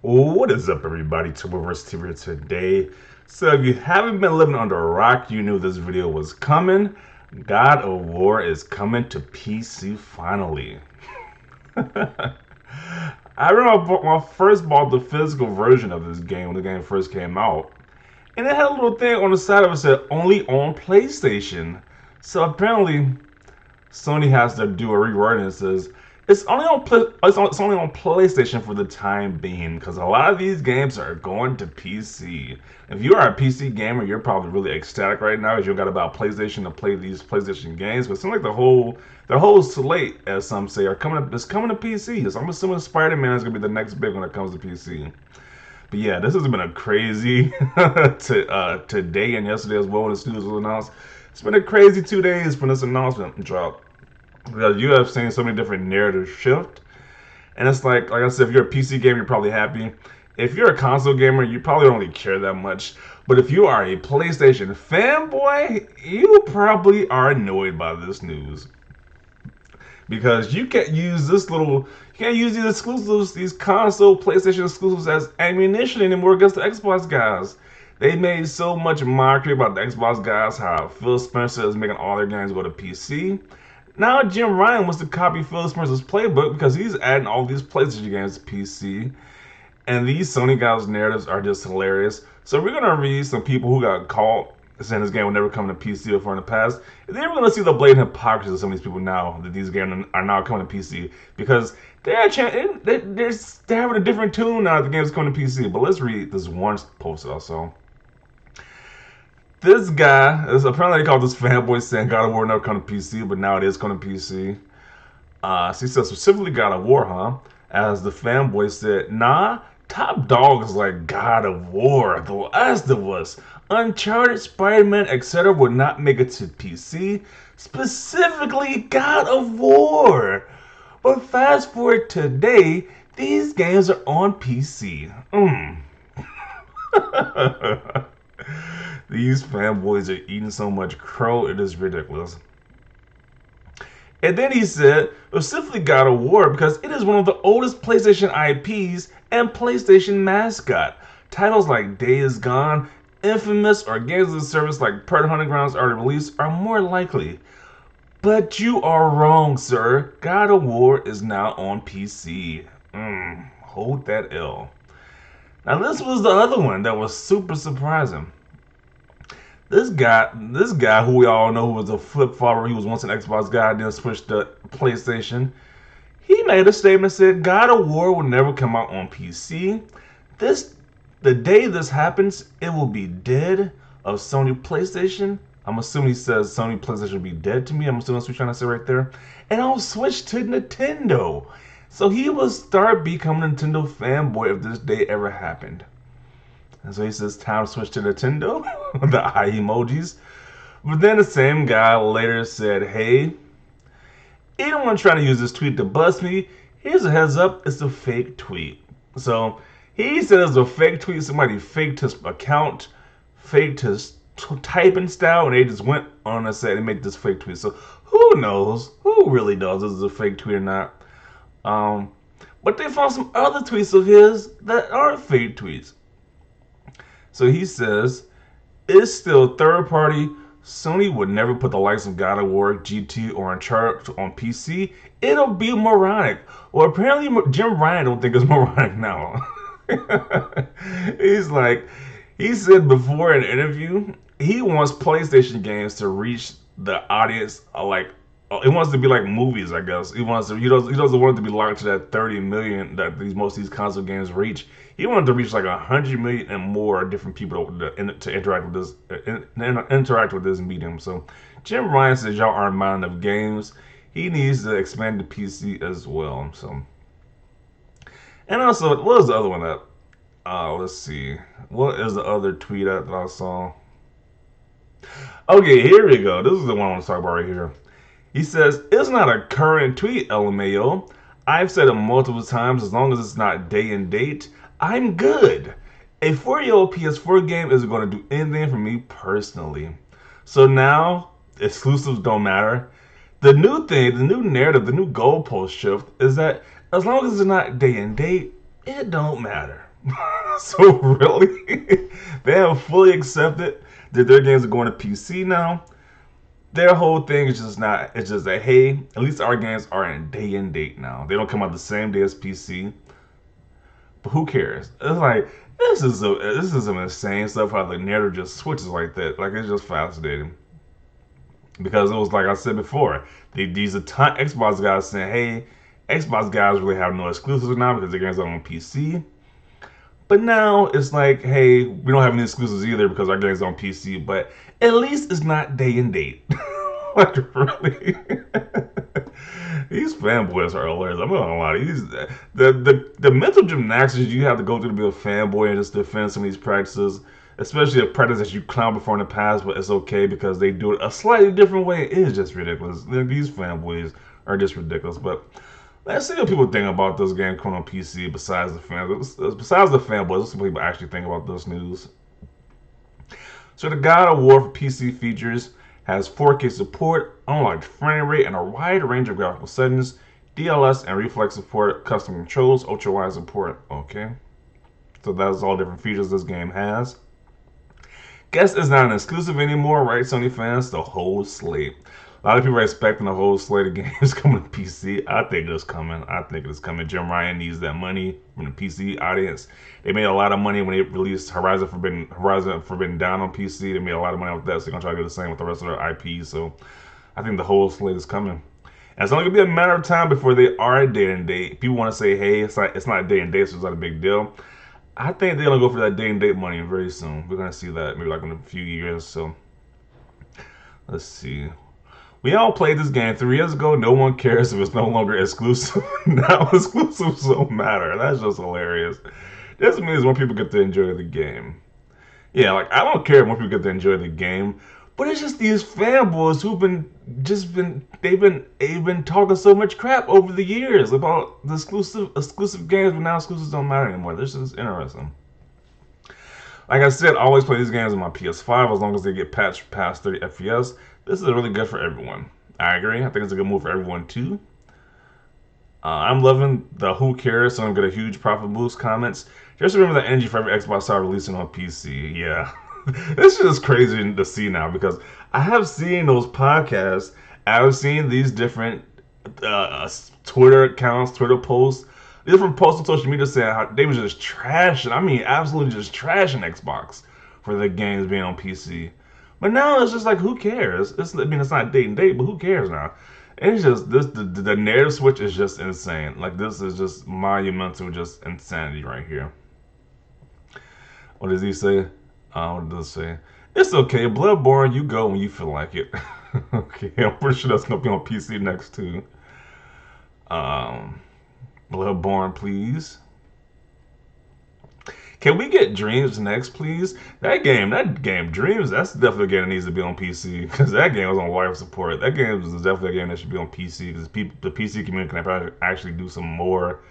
What is up, everybody? Turboverse TV here today. So, if you haven't been living under a rock, you knew this video was coming. God of War is coming to PC finally. I remember when I first bought the physical version of this game when the game first came out, and it had a little thing on the side of it that said only on PlayStation. So apparently, Sony has to do a rewording that says it's only on PlayStation for the time being because a lot of these games are going to PC. If you are a PC gamer, you're probably really ecstatic right now because you got about PlayStation to play these PlayStation games. But it seems like the whole slate, as some say, is coming to PC. So I'm assuming Spider-Man is gonna be the next big one that comes to PC. But yeah, this has been a crazy today and yesterday as well when this news was announced. It's been a crazy 2 days when this announcement dropped. Because you have seen so many different narrative shift. And it's like I said, if you're a PC gamer, you're probably happy. If you're a console gamer, you probably don't really care that much. But if you are a PlayStation fanboy, you probably are annoyed by this news. Because you can't use these exclusives, these console PlayStation exclusives as ammunition anymore against the Xbox guys. They made so much mockery about the Xbox guys, how Phil Spencer is making all their games go to PC. Now Jim Ryan wants to copy Phil Spencer's playbook because he's adding all these PlayStation games to PC. And these Sony guys' narratives are just hilarious. So we're gonna read some people who got caught saying this game will never come to PC before in the past. And then we're gonna see the blatant hypocrisy of some of these people now that these games are now coming to PC because they're having a different tune now that the game's coming to PC. But let's read this one post also. This guy is apparently they call this fanboy saying God of War never come to PC, but now it is coming to PC. So he said specifically God of War, huh? As the fanboy said, nah, top dog is like God of War, The Last of Us, Uncharted, Spider-Man, etc. would not make it to PC. Specifically God of War. But fast forward today, these games are on PC. These fanboys are eating so much crow, it is ridiculous. And then he said, specifically God of War because it is one of the oldest PlayStation IPs and PlayStation mascot. Titles like Days Gone, Infamous, or games of the service like Predator Hunting Grounds already released are more likely. But you are wrong, sir. God of War is now on PC. Hold that L. Now this was the other one that was super surprising. This guy who we all know who was a flip flopper, he was once an Xbox guy, then switched to PlayStation. He made a statement said God of War will never come out on PC. The day this happens, it will be dead of Sony PlayStation. I'm assuming he says Sony PlayStation will be dead to me. I'm assuming that's what he's trying to say right there. And I'll switch to Nintendo. So he will start becoming a Nintendo fanboy if this day ever happened. And so he says, time to switch to Nintendo, the eye emojis. But then the same guy later said, hey, anyone trying to use this tweet to bust me, here's a heads up, it's a fake tweet. So he said it's a fake tweet, somebody faked his account, faked his typing style, and they just went on and said and made this fake tweet. So who knows? Who really knows this is a fake tweet or not? But they found some other tweets of his that aren't fake tweets. So he says, it's still third party. Sony would never put the likes of God of War, GT, or Uncharted on PC. It'll be moronic. Well, apparently Jim Ryan don't think it's moronic now. He said before in an interview, he wants PlayStation games to reach the audience it wants to be like movies, I guess. He doesn't want it to be locked to that 30 million that most of these console games reach. He wanted to reach like 100 million and more different people to interact with this medium. So Jim Ryan says y'all aren't buying enough games. He needs to expand the PC as well. So, and also, what was the other one that? Let's see. What is the other tweet that I saw? Okay, here we go. This is the one I want to talk about right here. He says, it's not a current tweet, LMAO. I've said it multiple times, as long as it's not day and date, I'm good. A 4-year-old PS4 game isn't going to do anything for me personally. So now, exclusives don't matter. The new thing, the new narrative, the new goalpost shift is that as long as it's not day and date, it don't matter. So really, they have fully accepted that their games are going to PC now. Their whole thing is just not. It's just that hey, at least our games are in day and date now. They don't come out the same day as PC. But who cares? It's like this is some insane stuff how the narrative just switches like that. Like it's just fascinating because it was like I said before. These a ton Xbox guys saying, hey, Xbox guys really have no exclusives now because their games are on PC. But now it's like, hey, we don't have any exclusives either because our game's on PC. But at least it's not day and date. Like really, these fanboys are hilarious. I'm not gonna lie. The mental gymnastics you have to go through to be a fanboy and just defend some of these practices, especially a practice that you clowned before in the past, but it's okay because they do it a slightly different way. It is just ridiculous. These fanboys are just ridiculous. But let's see what people think about this game coming on PC. Besides the fanboys, let's see what people actually think about this news. So the God of War for PC features has 4K support, unlocked frame rate, and a wide range of graphical settings, DLS and reflex support, custom controls, ultra-wide support. Okay, so that's all different features this game has. Guess it's not an exclusive anymore, right, Sony fans? The whole slate. A lot of people are expecting the whole slate of games coming to PC. I think it's coming. I think it's coming. Jim Ryan needs that money from the PC audience. They made a lot of money when they released Horizon Forbidden Down on PC. They made a lot of money with that, so they're gonna try to do the same with the rest of their IPs. So I think the whole slate is coming. And it's only gonna be a matter of time before they are day and date. People want to say, hey, it's not day and date, so it's not a big deal. I think they're gonna go for that day and date money very soon. We're gonna see that maybe like in a few years. So let's see. We all played this game 3 years ago. No one cares if it's no longer exclusive. Now exclusives don't matter. That's just hilarious. This means more people get to enjoy the game. Yeah, like I don't care if more people get to enjoy the game, but it's just these fanboys who've been talking so much crap over the years about the exclusive games, but now exclusives don't matter anymore. This is interesting. Like I said, I always play these games on my PS5 as long as they get patched past 30 FPS. This is really good for everyone. I agree. I think it's a good move for everyone too. I'm loving the who cares, so I'm gonna get a huge profit boost comments. Just remember the energy for every Xbox start releasing on PC. Yeah. This is just crazy to see now because I have seen those podcasts. I've seen these different Twitter accounts, Twitter posts, different posts on social media saying how they were just trashing. I mean, absolutely just trashing Xbox for the games being on PC. But now it's just like, who cares? It's not date and date, but who cares now? It's just the narrative switch is just insane. Like this is just monumental, just insanity right here. What does he say? What does it say? It's okay, Bloodborne. You go when you feel like it. Okay, I'm pretty sure that's gonna be on PC next too. Bloodborne, please. Can we get Dreams next, please? That game, Dreams, that's definitely a game that needs to be on PC because that game was on wireless support. That game is definitely a game that should be on PC because the PC community can actually do some more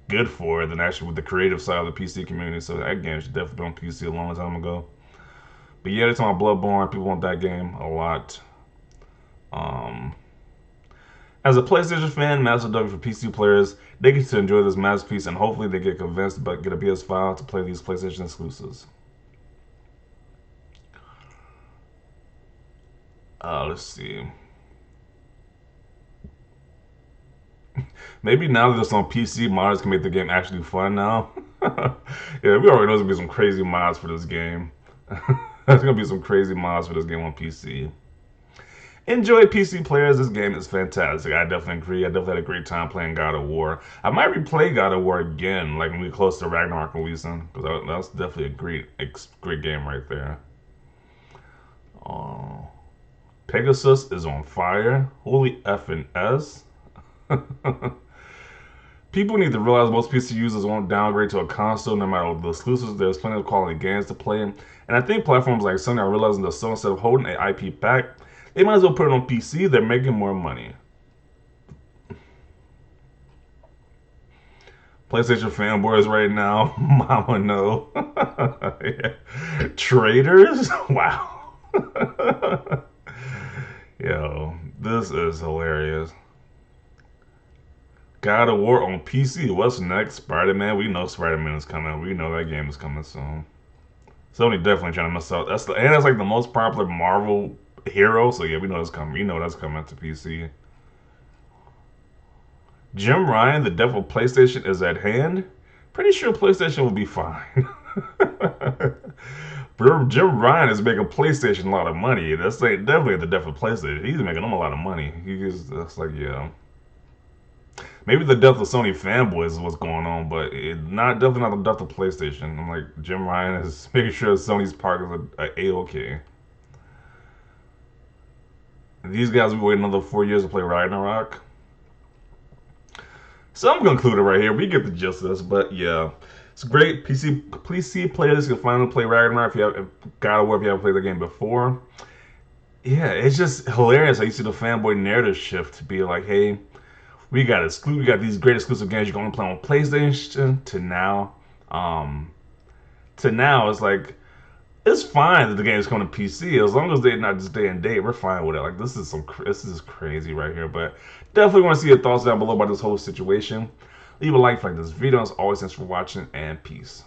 good for it than actually with the creative side of the PC community. So that game should definitely be on PC a long time ago. But yeah, they're talking about Bloodborne. People want that game a lot. As a PlayStation fan, Master W for PC players, they get to enjoy this masterpiece and hopefully they get convinced but get a PS5 to play these PlayStation exclusives. Let's see. Maybe now that it's on PC, modders can make the game actually fun now. Yeah, we already know there's gonna be some crazy mods for this game. There's gonna be some crazy mods for this game on PC. Enjoy PC players. This game is fantastic. I definitely agree. I definitely had a great time playing God of War. I might replay God of War again, like when we close to Ragnarok releasing, because that's definitely a great game right there. Oh, Pegasus is on fire. Holy effing S. People need to realize most PC users won't downgrade to a console no matter the exclusives. There's plenty of quality games to play. And I think platforms like Sony are realizing that so instead of holding an IP back, they might as well put it on PC. They're making more money. PlayStation fanboys right now. Mama no. Yeah. Traders? Wow. Yo, this is hilarious. God of War on PC. What's next? Spider-Man. We know Spider-Man is coming. We know that game is coming soon. Sony definitely trying to mess up. That's like the most popular Marvel hero. So yeah, we know that's coming. We know that's coming to PC. Jim Ryan, the devil of PlayStation is at hand. Pretty sure PlayStation will be fine. Jim Ryan is making PlayStation a lot of money. That's like definitely the death of PlayStation. He's making them a lot of money. That's like yeah. Maybe the death of Sony fanboys is what's going on, but not definitely not the death of PlayStation. I'm like Jim Ryan is making sure Sony's pockets are a-okay. These guys will wait another 4 years to play Ragnarok. So I'm gonna conclude it right here. We get the gist of this, but yeah, it's great. PC players can finally play Ragnarok if you have God of War if you haven't played the game before. Yeah, it's just hilarious how you see the fanboy narrative shift to be like, hey, we got these great exclusive games you can only play on PlayStation um to now it's like it's fine that the game's coming to PC as long as they're not just day and date. We're fine with it. Like this is crazy right here. But definitely want to see your thoughts down below about this whole situation. Leave a like this video. As always, thanks for watching and peace.